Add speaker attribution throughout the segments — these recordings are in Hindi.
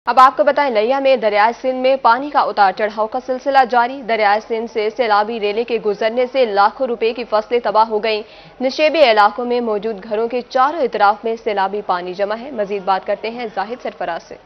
Speaker 1: अब आपको बताएं, लिया में दरियाए सिंध में पानी का उतार चढ़ाव का सिलसिला जारी। दरियाए सिंध से सैलाबी रेले के गुजरने से लाखों रुपए की फसलें तबाह हो गईं। निशेबी इलाकों में मौजूद घरों के चारों इतराफ में सैलाबी पानी जमा है। मजीद बात करते हैं जाहिद सरफराज से।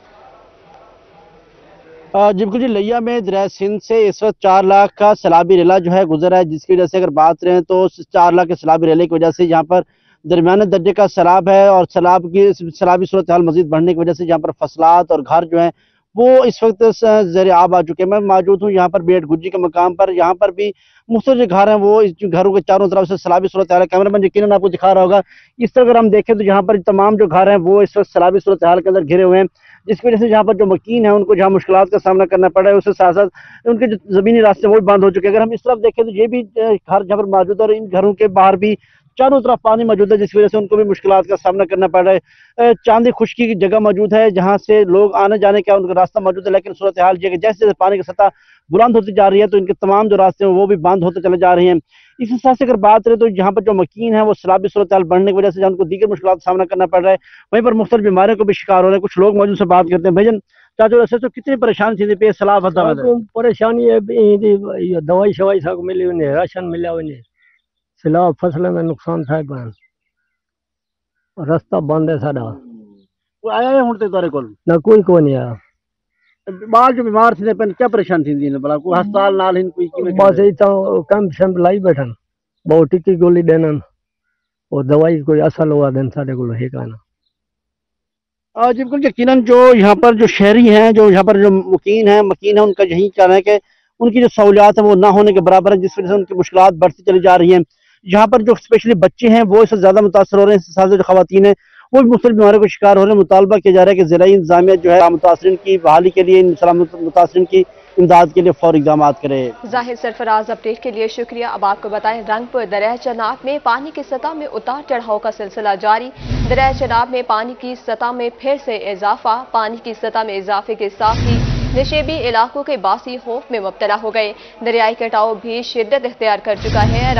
Speaker 2: जी बिल्कुल जी, लिया में दरिया सिंध से इस वक्त 4 लाख का सैलाबी रेला जो है गुजरा है, जिसकी वजह से अगर बात करें तो 4 लाख के सैलाबी रेले की वजह से यहाँ पर दरमियाने दर्जे का सैलाब है और सैलाबी सूरत हाल मजीद बढ़ने की वजह से यहाँ पर फसलात और घर जो है वो इस वक्त ज़र आब आ चुके हैं। मैं मौजूद हूँ यहाँ पर बेट गुज्जी के मकाम पर। यहाँ पर भी मुख्तलिफ जो घर हैं वो इस घरों के चारों तरफ से सैलाबी सूरत हाल है। कैमरामैन यकीनन आपको दिखा रहा होगा। इस तरह अगर हम देखें तो यहाँ पर तमाम जो घर हैं वो इस वक्त सैलाबी सूरत हाल के अंदर घिरे हुए हैं, जिसकी वजह से यहाँ पर जो मकीन है उनको जहाँ मुश्किलात का सामना करना पड़ रहा है, उसके साथ साथ उनके जो जमीनी रास्ते वो भी बंद हो चुके हैं। अगर हम इस तरफ देखें तो ये भी घर जहाँ पर मौजूद है और इन घरों के बाहर भी चारों तरफ पानी मौजूद है, जिसकी वजह से उनको भी मुश्किलात का सामना करना पड़ रहा है। चांदी खुश्की की जगह मौजूद है जहाँ से लोग आने जाने का उनका रास्ता मौजूद है, लेकिन सूरत हाल ये कि जैसे जैसे पानी की सतह बुलंद होती जा रही है तो इनके तमाम जो रास्ते हैं वो भी बंद होते चले जा रहे हैं। इस हिसाब से अगर बात करें तो यहाँ पर जो मकीन है वो सैलाबी सूरत हाल बढ़ने की वजह से उनको दीगर मुश्किलात का सामना करना पड़ रहा है। वहीं पर मुख्तलिफ बीमारियों को भी शिकार हो रहे हैं। कुछ लोग मौजूद से बात करते हैं। भैजन चाचो ऐसे तो कितनी परेशानी थी पे सैलाब
Speaker 3: परेशानी है दवाई शवाई सब मिली वञे, राशन मिलिया वञे, सैलाब फसल में नुकसान थाए पान, रास्ता बंद है साडा।
Speaker 2: आया है हुण ते तारे कोल
Speaker 3: ना कोई को नहीं आया।
Speaker 2: बाल जो बीमार थे पे क्या परेशानी थी ने भला कोई अस्पताल नाल हिन कोई की
Speaker 3: बस इतना कैंप शैंप लाई बैठन, बहुत टिक्की गोली देनन और दवाई कोई असल हुआ देन साडे को है काना।
Speaker 2: जी बिल्कुल यकीनन जो यहाँ पर जो शहरी हैं, जो यहाँ पर जो मकीन है उनका यही कहना है कि उनकी जो सहूलियात है वो ना होने के बराबर है, जिस वजह से उनकी मुश्किलात बढ़ती चली जा रही हैं। यहाँ पर जो स्पेशली बच्चे हैं वो इससे ज्यादा मुतासर हो रहे हैं। इसके साथ जो खवातीन है वो भी मुख्तलिफ बीमारियों का शिकार हो रहे हैं। मुतालबा किया जा रहा है कि ज़िला इंतजामिया जो है मुतासरीन की बहाली के लिए, मुतासरीन की इमदाद के लिए फौरी इक़दाम करे।
Speaker 1: जाहिद सरफराज, अपडेट के लिए शुक्रिया। अब आपको बताएं, रंगपुर दरिया चनाब में पानी की सतह में उतार चढ़ाव का सिलसिला जारी। दरिया चनाब में पानी की सतह में फिर से इजाफा। पानी की सतह में इजाफे के साथ ही निशेबी इलाकों के बासी खौफ में मुब्तला हो गए। दरियाई कटाव भी शिद्दत इख्तियार कर चुका है।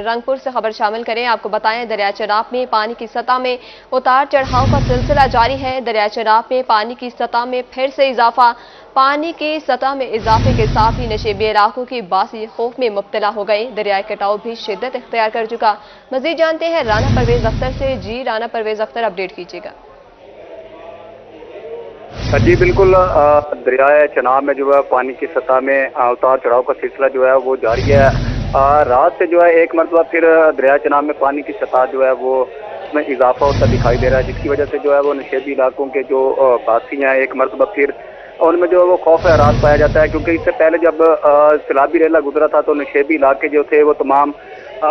Speaker 1: रंगपुर से खबर शामिल करें। आपको बताएं, दरिया चनाब में पानी की सतह में उतार चढ़ाव का सिलसिला जारी है। दरिया चनाब में पानी की सतह में फिर से इजाफा। पानी की सतह में इजाफे के साथ ही नशेबी इलाकों की बासी खौफ में मुब्तला हो गए। दरियाई कटाव भी शिद्दत इख्तियार कर चुका। मजीद जानते हैं राना परवेज अख्तर से। जी राना परवेज अख्तर, अपडेट कीजिएगा।
Speaker 4: जी बिल्कुल, दरियाए चनाब में जो है पानी की सतह में उतार चढ़ाव का सिलसिला जो है वो जारी है। रात से जो है एक मरतबा फिर दरिया चनाब में पानी की सतह जो है वो उसमें इजाफा होता दिखाई दे रहा है, जिसकी वजह से जो है वो नशेबी इलाकों के जो बासी हैं एक मरतबा फिर उनमें जो है वो खौफ रात पाया जाता है। क्योंकि इससे पहले जब सैलाबी रेला गुजरा था तो नशेबी इलाके जो थे वो तमाम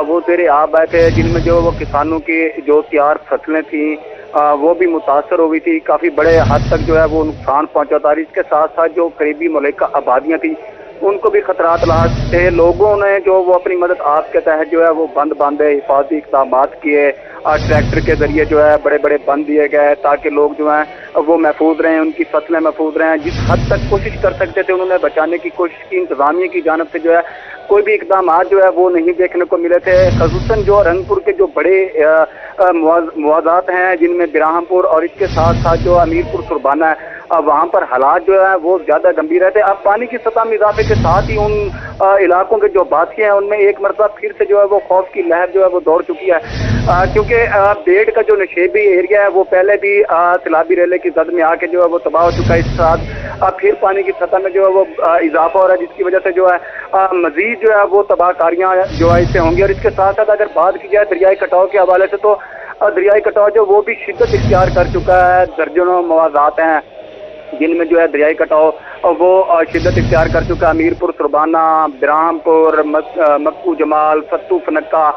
Speaker 4: वो तेरे आब आए थे, जिनमें जो वो किसानों की जो तैयार फसलें थी वो भी मुतासर हो गई थी। काफ़ी बड़े हद तक जो है वो नुकसान पहुंचा था। इसके साथ साथ जो करीबी मुल्का आबादियाँ थी उनको भी खतरात लाश थे। लोगों ने जो वो अपनी मदद आप के तहत जो है वो बंद बांधे, हिफाजती इक़दाम किए, ट्रैक्टर के जरिए जो है बड़े बड़े बंद दिए गए ताकि लोग जो हैं वो महफूज रहें, उनकी फसलें महफूज रहें। जिस हद तक कोशिश कर सकते थे उन्होंने बचाने की कोशिश की। इंतजामिया की जानब से जो है कोई भी इकदाम जो है वो नहीं देखने को मिले थे। खसूसन जो रंगपुर के जो बड़े मुआजात हैं जिनमें बिराहमपुर और इसके साथ साथ जो अमीरपुर सुरबाना है, वहाँ पर हालात जो है वो ज्यादा गंभीर रहते हैं। अब पानी की सतह में इजाफे के साथ ही उन इलाकों के जो बासी हैं उनमें एक मरतबा फिर से जो है वो खौफ की लहर जो है वो दौड़ चुकी है। क्योंकि बेड़ का जो नशेबी एरिया है वो पहले भी सैलाबी रेले की जद में आके जो है वो तबाह हो चुका है। इस साथ फिर पानी की सतह में जो है वो इजाफा हो रहा है, जिसकी वजह से जो है मजीद जो है वो तबाहकारियाँ जो है इससे होंगी। और इसके साथ साथ अगर बात की जाए दरियाई कटाव के हवाले से तो दरियाई कटाव जो वो भी शिद्दत इख्तियार कर चुका है। दर्जनों मवाज़ात हैं जिनमें जो है दरियाई कटाव वो शिद्दत इख्तियार कर चुका है। अमीरपुर सुरबाना, बिराहमपुर, मक्कू जमाल, फत्तू फनक्का,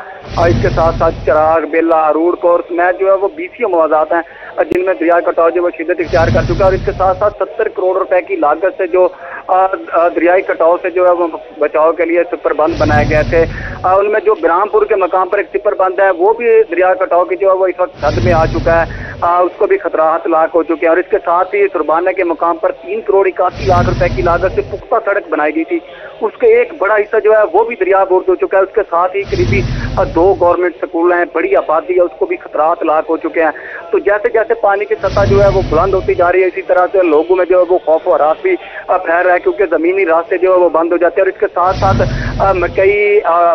Speaker 4: इसके साथ साथ चराग, बेला, अरूड़ कोर्स में जो है वो 20 मवाज़ात हैं जिनमें दरियाई कटाव जो वो शिद्दत इख्तियार कर चुका है। और इसके साथ साथ 70 करोड़ रुपए की लागत से जो दरियाई कटाव से जो है वो बचाव के लिए सिपर बंद बनाए गए थे। उनमें जो ब्राह्मपुर के मकाम पर एक सिपर बंद है वो भी दरिया कटाव की जो है वो इस वक्त हद में आ चुका है, उसको भी खतरात लाक हो चुके हैं। और इसके साथ ही सुरबाना के मकाम पर 3 करोड़ 81 लाख रुपए की लागत से पुख्ता सड़क बनाई गई थी, उसके एक बड़ा हिस्सा जो है वो भी दरिया बुर्द हो चुका है। उसके साथ ही करीबी 2 गवर्नमेंट स्कूल हैं, बड़ी आबादी है, उसको भी खतरात लाक हो चुके हैं। तो जैसे जैसे पानी की सतह जो है वो बुलंद होती जा रही है, इसी तरह से लोगों में जो है वो खौफ और हरास भी फैल रहा है, क्योंकि जमीनी रास्ते जो है वो बंद हो जाते हैं। और इसके साथ साथ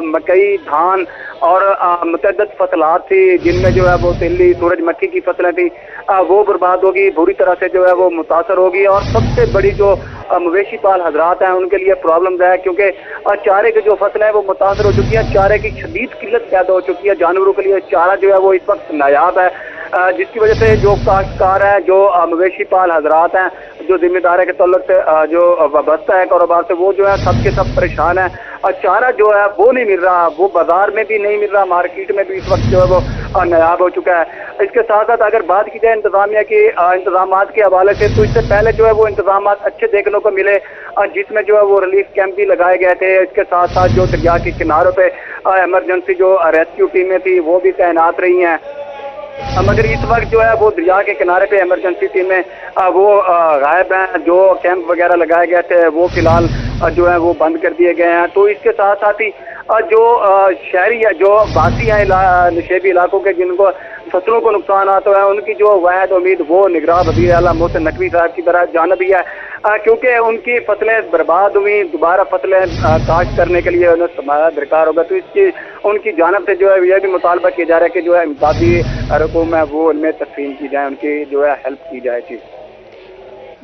Speaker 4: मकई धान और मुतअद्दिद फसलात थी जिनमें जो है वो तिल्ली सूरजमुखी की फसलें थी, वो बर्बाद होगी, बुरी तरह से जो है वो मुतासर होगी। और सबसे बड़ी जो मवेशी पाल हजरात हैं उनके लिए प्रॉब्लम है, क्योंकि चारे की जो फसलें हैं वो मुतासर हो चुकी हैं, चारे की शदीद किल्लत पैदा हो चुकी है। जानवरों के लिए चारा जो है वो इस वक्त नायाब है, जिसकी वजह से जो काश्तकार हैं, जो मवेशी पाल हजरात हैं, जो जिम्मेदार है के तल्लुक से जो वाबस्ता है कारोबार से, वो जो है सब के सब परेशान है। और चारा जो है वो नहीं मिल रहा, वो बाजार में भी नहीं मिल रहा, मार्केट में भी इस वक्त जो है वो नायाब हो चुका है। इसके साथ साथ अगर बात की जाए इंतजामिया के इंतजाम के हवाले से, तो इससे पहले जो है वो इंतजाम अच्छे देखने को मिले, जिसमें जो है वो रिलीफ कैंप भी लगाए गए थे। इसके साथ साथ जो दरिया के किनारों पे इमरजेंसी जो रेस्क्यू टीमें थी वो भी तैनात रही हैं, मगर इस वक्त जो है वो दरिया के किनारे पे इमरजेंसी टीमें वो गायब हैं। जो कैंप वगैरह लगाए गए थे वो फिलहाल जो है वो बंद कर दिए गए हैं। तो इसके साथ साथ ही जो शहरी है, जो वासी हैं नशेबी इलाकों के, जिनको फसलों को नुकसान आता है, उनकी जो वाहिद उम्मीद वो निगरान वज़ीर आला मोहसिन नकवी साहब की तरह जानब ही है, क्योंकि उनकी फसलें बर्बाद हुई, दोबारा फसलें काश्त करने के लिए उन्हें सरमाया दरकार होगा। तो इसकी उनकी जानब से जो है यह भी मुतालबा किया जा रहा है कि जो है इमदादी रकूम है वो उनमें तकसीम की जाए, उनकी जो है हेल्प की जाए। जी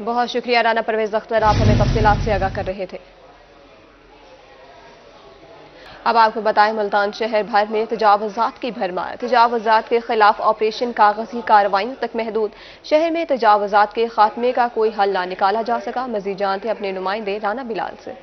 Speaker 1: बहुत शुक्रिया राना परवेज अख्तर, आप हमें तफसीलात से आगाह कर रहे थे। अब आपको बताएं, मुल्तान शहर भर में तजावुज़ात की भरमार, तजावुज़ात के खिलाफ ऑपरेशन कागजी कार्रवाइयों तक महदूद। शहर में तजावुज़ात के खात्मे का कोई हल ना निकाला जा सका। मजीद जानते अपने नुमाइंदे राना बिलाल से।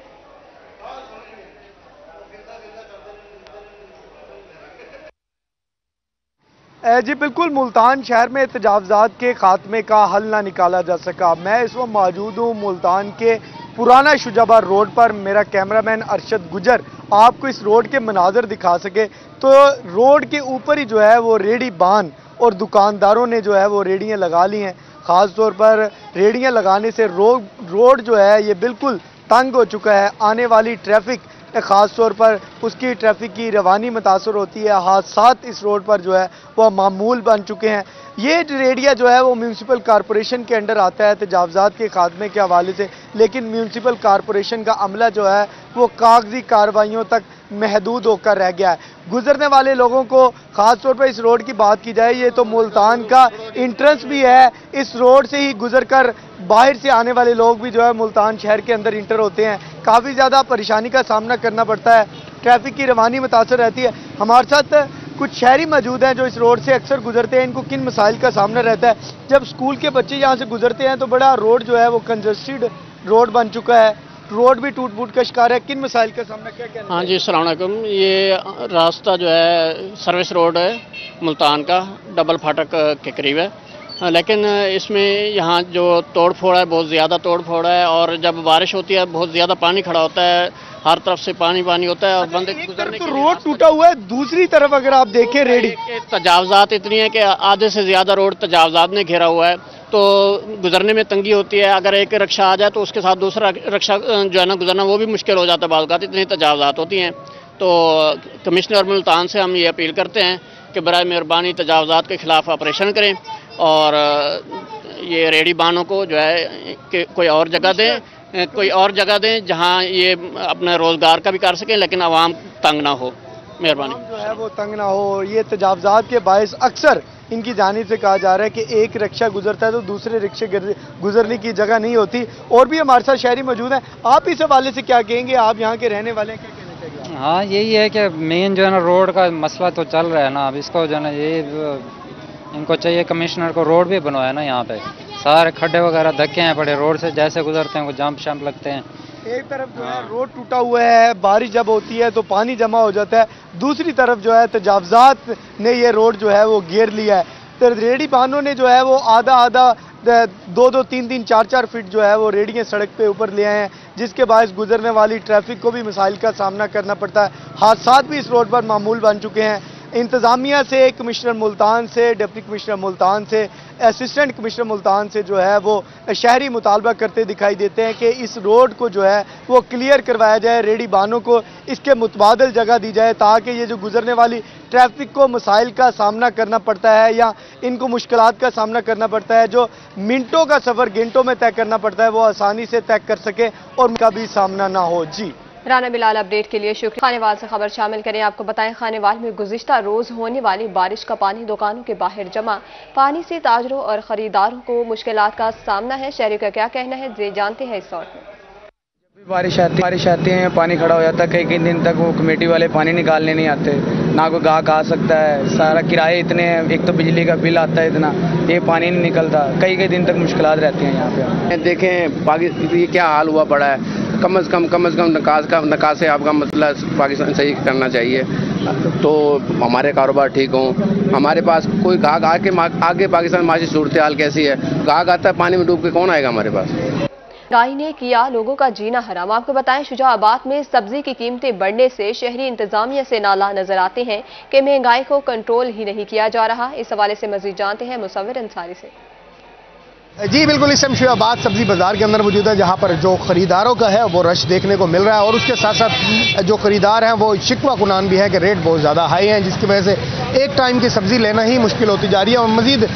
Speaker 5: जी बिल्कुल, मुल्तान शहर में तजावुज़ात के खात्मे का हल ना निकाला जा सका। मैं इस वक्त मौजूद हूँ मुल्तान के पुराना शुजाबाद रोड पर। मेरा कैमरामैन अरशद गुजर आपको इस रोड के मनाजर दिखा सके। तो रोड के ऊपर ही जो है वो रेडी बान और दुकानदारों ने जो है वो रेडियाँ लगा ली हैं। ख़ास तौर पर रेडियाँ लगाने से रोड जो है ये बिल्कुल तंग हो चुका है। आने वाली ट्रैफिक, ख़ास तौर पर उसकी ट्रैफिक की रवानी मुतासर होती है। हादसात इस रोड पर जो है वह मामूल बन चुके हैं। ये रेडिया जो है वो म्यूनसिपल कॉरपोरेशन के अंडर आता है तजावुज़ात के खात्मे के हवाले से, लेकिन म्यूनसिपल कॉरपोरेशन का अमला जो है वो कागजी कार्रवाइयों तक महदूद होकर रह गया है। गुजरने वाले लोगों को, ख़ास तौर पर इस रोड की बात की जाए, ये तो मुल्तान का इंट्रेंस भी है। इस रोड से ही गुजरकर बाहर से आने वाले लोग भी जो है मुल्तान शहर के अंदर इंटर होते हैं। काफ़ी ज़्यादा परेशानी का सामना करना पड़ता है, ट्रैफिक की रवानी मुतासर रहती है। हमारे साथ कुछ शहरी मौजूद हैं जो इस रोड से अक्सर गुजरते हैं। इनको किन मसाइल का सामना रहता है? जब स्कूल के बच्चे यहाँ से गुजरते हैं तो बड़ा रोड जो है वो कंजस्टेड रोड बन चुका है, रोड भी टूट फूट का शिकार है। किन मसाइल का सामना क्या कहना?
Speaker 6: हाँ जी, अस्सलाम वालेकुम। ये रास्ता जो है सर्विस रोड है मुल्तान का, डबल फाटक के करीब है, लेकिन इसमें यहाँ जो तोड़ फोड़ है बहुत ज़्यादा तोड़ फोड़ है। और जब बारिश होती है बहुत ज़्यादा पानी खड़ा होता है, हर तरफ से पानी पानी होता है और बंदे गुजरने
Speaker 5: तो रोड टूटा हुआ है, दूसरी तरफ अगर आप देखें रेडी
Speaker 6: तजावुज़ात इतनी है कि आधे से ज़्यादा रोड तजावुज़ात ने घेरा हुआ है, तो गुजरने में तंगी होती है। अगर एक रिक्शा आ जाए तो उसके साथ दूसरा रिक्शा जो है ना गुजरना वो भी मुश्किल हो जाता है, बाज़ इतनी तजावुज़ात होती हैं। तो कमिश्नर मुल्तान से हम ये अपील करते हैं कि बराए मेहरबानी तजावुज़ात के ख़िलाफ़ ऑपरेशन करें और ये रेडी बानों को जो है कि कोई और जगह दें जहां ये अपना रोज़गार का भी कर सकें, लेकिन आवाम तंग ना हो। मेहरबानी
Speaker 5: जो है वो तंग ना हो। ये तजावुज़ात के बायस अक्सर इनकी जानिब से कहा जा रहा है कि एक रिक्शा गुजरता है तो दूसरे रिक्शे गुजरने की जगह नहीं होती। और भी हमारे साथ शहरी मौजूद हैं, आप इस हवाले से क्या कहेंगे? आप यहाँ के रहने वाले हैं, क्या कहना चाहिए?
Speaker 7: हाँ, यही है कि मेन जो है ना रोड का मसला तो चल रहा है ना। अब इसको जो है ना ये इनको चाहिए कमिश्नर को रोड भी बनवाया ना। यहाँ पे सारे खड्डे वगैरह धक्के हैं पड़े, रोड से जैसे गुजरते हैं वो जंप शंप लगते हैं।
Speaker 5: एक तरफ जो है रोड टूटा हुआ है, बारिश जब होती है तो पानी जमा हो जाता है, दूसरी तरफ जो है तजावुज़ात ने ये रोड जो है वो घेर लिया है। तो रेडी बानों ने जो है वो आधा 2-2, 3-3, 4-4 फीट जो है वो रेडियाँ सड़क पे ऊपर ले आए हैं। जिसके बायस गुजरने वाली ट्रैफिक को भी मसाइल का सामना करना पड़ता है। हादसात भी इस रोड पर मामूल बन चुके हैं। इंतज़ामिया से, कमिश्नर मुल्तान से, डिप्टी कमिश्नर मुल्तान से, असिस्टेंट कमिश्नर मुल्तान से जो है वो शहरी मुतालबा करते दिखाई देते हैं कि इस रोड को जो है वो क्लियर करवाया जाए, रेडी बानों को इसके मुतबादल जगह दी जाए, ताकि ये जो गुजरने वाली ट्रैफिक को मसाइल का सामना करना पड़ता है या इनको मुश्किलात का सामना करना पड़ता है, जो मिनटों का सफ़र घंटों में तय करना पड़ता है, वो आसानी से तय कर सके और उनका भी सामना ना हो। जी
Speaker 1: राना बिलाल, अपडेट के लिए शुक्रिया। खानेवाल से खबर शामिल करें। आपको बताएं, खानेवाल में गुज़िश्ता रोज होने वाली बारिश का पानी दुकानों के बाहर जमा, पानी से ताजरों और खरीदारों को मुश्किलात का सामना है। शहरियों का क्या कहना है, जानते हैं इस दौर में।
Speaker 8: बारिश आती है, पानी खड़ा हो जाता है। कई दिन तक वो कमेटी वाले पानी निकालने नहीं आते, ना कोई गाहक आ सकता है। सारा किराए इतने हैं, एक तो बिजली का बिल आता है इतना, ये पानी नहीं निकलता। कई दिन तक मुश्किलात रहती हैं यहाँ पे।
Speaker 9: देखें पाकिस्तान ये क्या हाल हुआ पड़ा है। कम से कम नकाज से आपका मसला पाकिस्तान सही करना चाहिए, तो हमारे कारोबार ठीक हों। हमारे पास कोई गाहक आगे पाकिस्तान माशी सूरत हाल कैसी है, गाहक आता है पानी में डूब के, कौन आएगा हमारे पास।
Speaker 1: महंगाई ने किया लोगों का जीना हराम। आपको बताएं, शुजाआबाद में सब्जी की कीमतें बढ़ने से शहरी इंतजामिया से नाला नजर आते हैं कि महंगाई को कंट्रोल ही नहीं किया जा रहा। इस हवाले से मजीद जानते हैं मुसव्विर अंसारी से।
Speaker 10: जी बिल्कुल, इस समय शुजाआबाद सब्जी बाजार के अंदर मौजूद है, जहां पर जो खरीदारों का है वो रश देखने को मिल रहा है, और उसके साथ साथ जो खरीदार हैं वो शिकवा कुनान भी है कि रेट बहुत ज़्यादा हाई हैं, जिसकी वजह से एक टाइम की सब्जी लेना ही मुश्किल होती जा रही है। और मजीद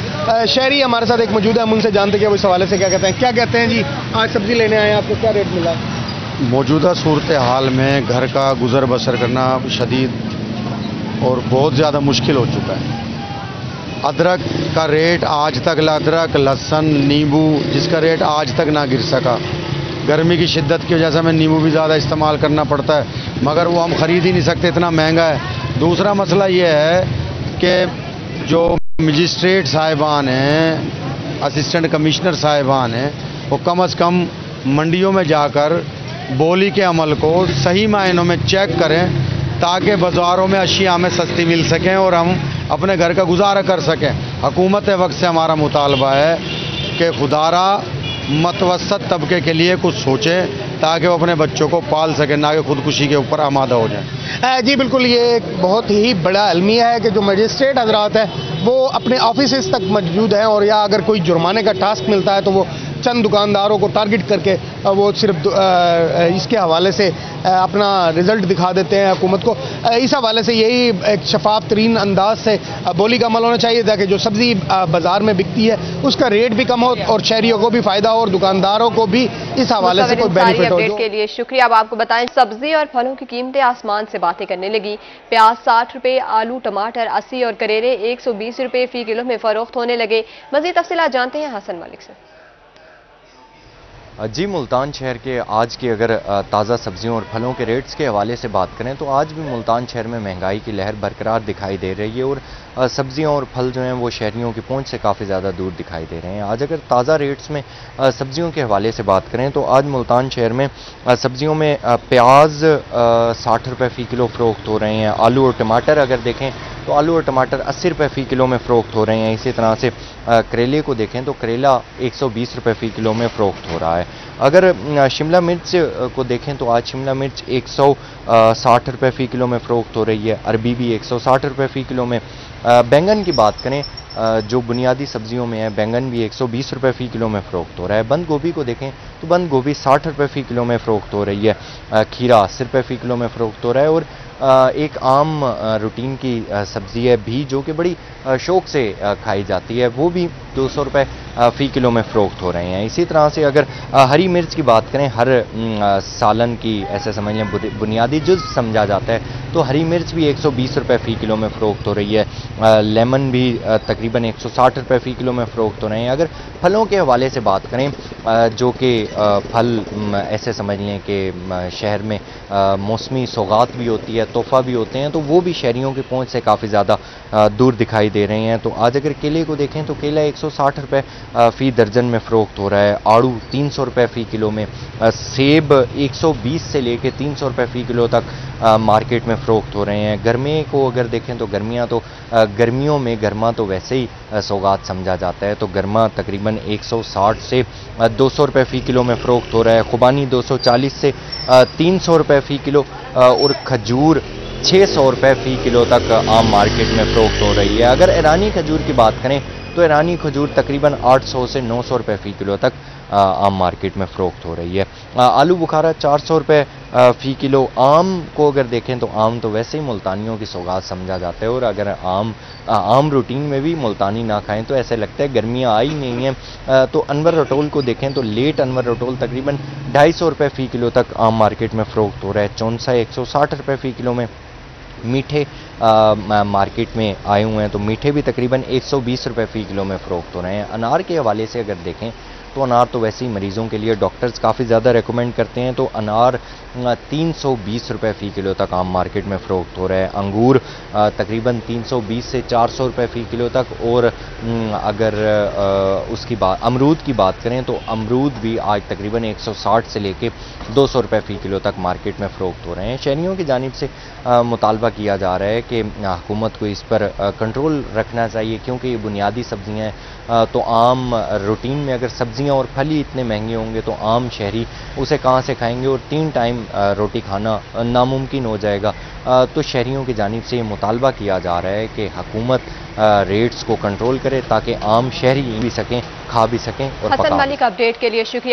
Speaker 10: शहरी हमारे साथ एक मौजूद है, हम उनसे जानते हैं कि वो इस हवाले से क्या कहते हैं। क्या कहते हैं जी, आज सब्जी लेने आए, आपको क्या रेट मिला?
Speaker 11: मौजूदा सूरत हाल में घर का गुजर बसर करना शदीद और बहुत ज़्यादा मुश्किल हो चुका है। अदरक का रेट आज तक, अदरक, लहसुन, नींबू, जिसका रेट आज तक ना गिर सका। गर्मी की शिद्दत की वजह से हमें नींबू भी ज़्यादा इस्तेमाल करना पड़ता है, मगर वो हम ख़रीद ही नहीं सकते, इतना महंगा है। दूसरा मसला ये है कि जो मजिस्ट्रेट साहिबान हैं, असिस्टेंट कमिश्नर साहिबान हैं, वो कम अज़ कम मंडियों में जाकर बोली के अमल को सही मायनों में चेक करें, ताकि बाज़ारों में अशिया हमें सस्ती मिल सकें और हम अपने घर का गुजारा कर सकें। हुकूमत वक्त से हमारा मुतालबा है कि खुदारा मतवसत तबके के लिए कुछ सोचें, ताकि वो अपने बच्चों को पाल सकें, ना कि खुदकुशी के ऊपर आमादा हो जाए।
Speaker 10: जी बिल्कुल, ये एक बहुत ही बड़ा अलमिया है कि जो मजिस्ट्रेट हजरात हैं वो अपने ऑफिस तक मौजूद हैं, और या अगर कोई जुर्माने का टास्क मिलता है तो वो चंद दुकानदारों को टारगेट करके वो सिर्फ इसके हवाले से अपना रिजल्ट दिखा देते हैं हुकूमत को। इस हवाले से यही एक शफाफ तरीन अंदाज से बोली का अमल होना चाहिए, ताकि जो सब्जी बाजार में बिकती है उसका रेट भी कम हो और शहरियों को भी फायदा हो और दुकानदारों को भी इस हवाले से कोई बेनिफिट हो।
Speaker 1: अपडेट के लिए शुक्रिया। अब आपको बताएं, सब्जी और फलों की कीमतें आसमान से बातें करने लगी। प्याज 60 रुपए, आलू टमाटर 80 और करेले 120 रुपए फी किलो में फरोख्त होने लगे। मजीद तफसीलात जानते हैं हसन मलिक से।
Speaker 12: जी, मुल्तान शहर के आज की अगर ताज़ा सब्जियों और फलों के रेट्स के हवाले से बात करें तो आज भी मुल्तान शहर में महंगाई की लहर बरकरार दिखाई दे रही है, और सब्जियां और फल जो हैं वो शहरियों की पहुंच से काफ़ी ज़्यादा दूर दिखाई दे रहे हैं। आज अगर ताज़ा रेट्स में सब्जियों के हवाले से बात करें तो आज मुल्तान शहर में सब्जियों में प्याज 60 रुपये फ़ी किलो फ़रोख्त हो रहे हैं। आलू और टमाटर अगर देखें तो आलू और टमाटर 80 रुपये फ़ी किलो में फ़रोख्त हो रहे हैं। इसी तरह से करेले को देखें तो करेला 120 रुपये फ़ी किलो में फ़रोख्त हो रहा है। अगर शिमला मिर्च को देखें तो आज शिमला मिर्च 160 रुपये फ़ी किलो में फ़रोख्त हो रही है। अरबी भी 160 रुपये फ़ी किलो में। बैंगन की बात करें, जो बुनियादी सब्जियों में है, बैंगन भी 120 रुपये फ़ी किलो में फ़रोख्त हो रहा है। बंद गोभी को देखें तो बंद गोभी 60 रुपये फ़ी किलो में फ़रोख्त हो रही है। खीरा 80 रुपये फ़ी किलो में फ़रोख्त हो रहा है। और एक आम रूटीन की सब्ज़ी है भी, जो कि बड़ी शौक़ से खाई जाती है, वो भी 200 रुपये फ़ी किलो में फ़रोख्त हो रहे हैं। इसी तरह से अगर हरी मिर्च की बात करें, हर सालन की ऐसे समझ लें बुनियादी जुज़ समझा जाता है, तो हरी मिर्च भी 120 रुपये फ़ी किलो में फ़रोख्त हो रही है। लेमन भी तकरीबन 160 रुपये फ़ी किलो में फ़रोख्त हो रहे हैं। अगर फलों के हवाले से बात करें, जो कि फल ऐसे समझ लें कि शहर में मौसमी सौगात भी होती है, तोहफा भी होते हैं, तो वो भी शहरियों की पहुंच से काफ़ी ज़्यादा दूर दिखाई दे रहे हैं। तो आज अगर केले को देखें तो केला 160 रुपये फ़ी दर्जन में फ़रोख्त हो रहा है, आड़ू 300 रुपये फ़ी किलो में, सेब 120 से लेके 300 रुपये फ़ी किलो तक मार्केट में फ़रोख्त हो रहे हैं। गर्मी को अगर देखें तो गर्मियों में गरमा तो वैसे ही सौगात समझा जाता है, तो गरमा तकरीबन 160 से 200 रुपये फ़ी किलो में फ़रोख्त हो रहा है, खुबानी 240 से 300 रुपये फ़ी किलो और खजूर 600 रुपये फ़ी किलो तक आम मार्केट में फ़रोख्त हो रही है। अगर ईरानी खजूर की बात करें तो ईरानी खजूर तकरीबन 800 से 900 रुपये फ़ी किलो तक आम मार्केट में फ़रोख्त हो रही है। आलू बुखारा 400 रुपये फ़ी किलो। आम को अगर देखें तो आम तो वैसे ही मुल्तानियों की सौगात समझा जाता है, और अगर आम रूटीन में भी मुल्तानी ना खाएं तो ऐसे लगता है गर्मियाँ आई नहीं हैं। तो अनवर रटोल को देखें तो लेट अनवर रटोल तकरीबन 250 रुपये फ़ी किलो तक आम मार्केट में फ़रोख्त हो रहा है। चौंसा 160 रुपये फ़ी किलो में। मीठे मार्केट में आए हुए हैं तो मीठे भी तकरीबन 120 रुपये फ़ी किलो में फ़रोख्त हो रहे हैं। अनार के हवाले से अगर देखें तो अनार तो वैसे ही मरीज़ों के लिए डॉक्टर्स काफ़ी ज़्यादा रेकमेंड करते हैं, तो अनार 320 रुपये फ़ी किलो तक आम मार्केट में फ़रोख्त हो रहा है। अंगूर तकरीबन 320 से 400 रुपये फ़ी किलो तक, और अगर उसकी बात अमरूद की बात करें तो अमरूद भी आज तकरीबन 160 से लेके 200 रुपये फ़ी किलो तक मार्केट में फ़रोख्त हो रहे हैं। शहरियों की जानिब से मुतालबा किया जा रहा है कि हुकूमत को इस पर कंट्रोल रखना चाहिए, क्योंकि ये बुनियादी सब्ज़ियाँ हैं। तो आम रूटीन में अगर सब्ज़ियाँ और फल ही इतने महंगे होंगे तो आम शहरी उसे कहाँ से खाएंगे, और 3 टाइम रोटी खाना नामुमकिन हो जाएगा। तो शहरियों की जानिब से ये मुतालबा किया जा रहा है कि हुकूमत रेट्स को कंट्रोल करे ताकि आम शहरी भी सकें, खा भी सकें और
Speaker 1: हसन मलिक अपडेट के लिए शुक्रिया।